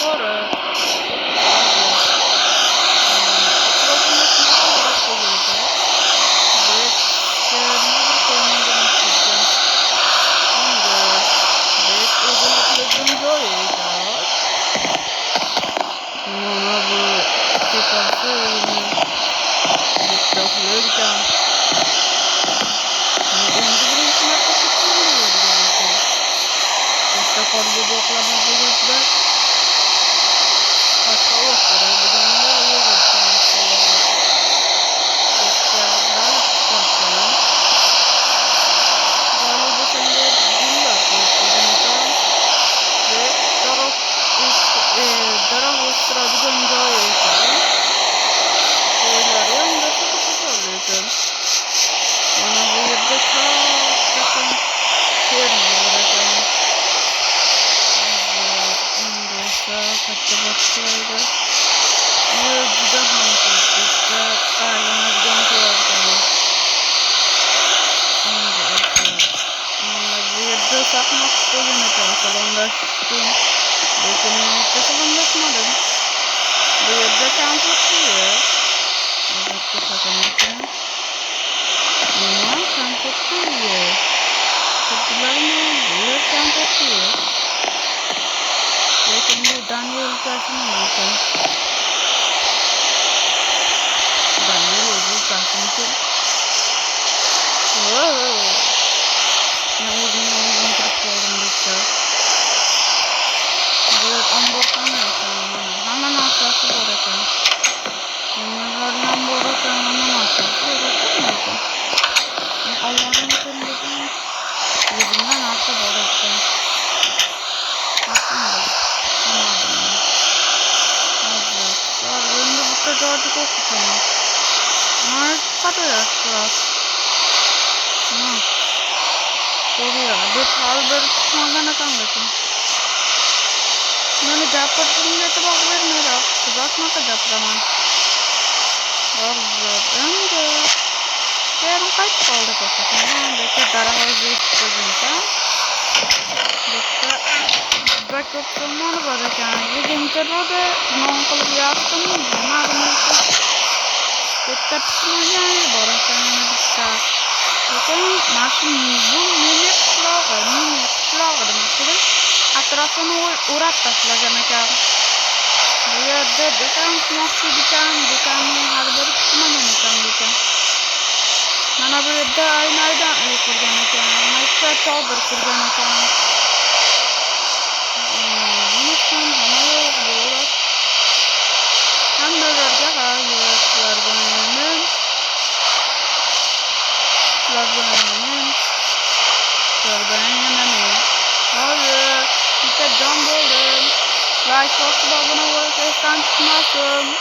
Sonra hazır. Etrafında sınıfı olarak koyacağız. Ve kendine koymayı isteyeceğim. Şimdi ve özellikle koyacağız. Sonra bu çıkarsa diktatörken birinci sınıfta tutuyoruz zaten. İşte kalbi boklama bulutlar aşağılıkları budanlar yürürken işte daha çıkartalım. Galiba sende günler koyacağım ve taraf ısrarı göndereceğim. Oyları yanında tutuyoruz. Bana bu yerde çok yakın vermiyor. Kaçta başlaydı. Bir de hangisinde kalbime gönderiyorum. Bu yerde sakmak istiyorum. Salondaştım. Beklemek salondaşmadım. Bu yerde kamp yapıyor. Evet, sakınırken. Ama kamp yapıyor. Kutular mı? Bu kamp yapıyor. Lakin bu Daniel karşısına bakın. Daniel bu karşısına. Wow. Ne uzun kırık oldum işte. Evet, onboard'dan yapalım. Hemen aşağısı bırakın. Demirlerden bırakın, hemen aşağısı bırakın. Allah'ın kendiden yüzünden aşağı bırakın. Aslında. Önde bu kadar da okutamam. Nerede yaşlar? Koruyor. Bir kalbur tutmadan kalmasın. Böyle yapardığımda da bak vermiyor. Kızartma kadar zaman. Önde. Yarın kaç kaldı bakın. Bekle dara hızlı çıkacağım. Bekle. Backup zamanı var yani. İnternette non kalıp yaptım. Mağduriyet. Bekle tutmayacağım. Barakayana dikkat. Bakın maşın bu minik kulağı demek. Etrafını uğrat taşlayacağım. Bu yerde diken kumakçı dikenli her biri tutmayacağım. Bana bu yerde aydan kuracağım. Mayıkta çaldır kuracağım. Unuttum ama yok bu. Hem de vereceğim. Hayır. İşte can buldum. Like olsun abone olursa çıkmasın.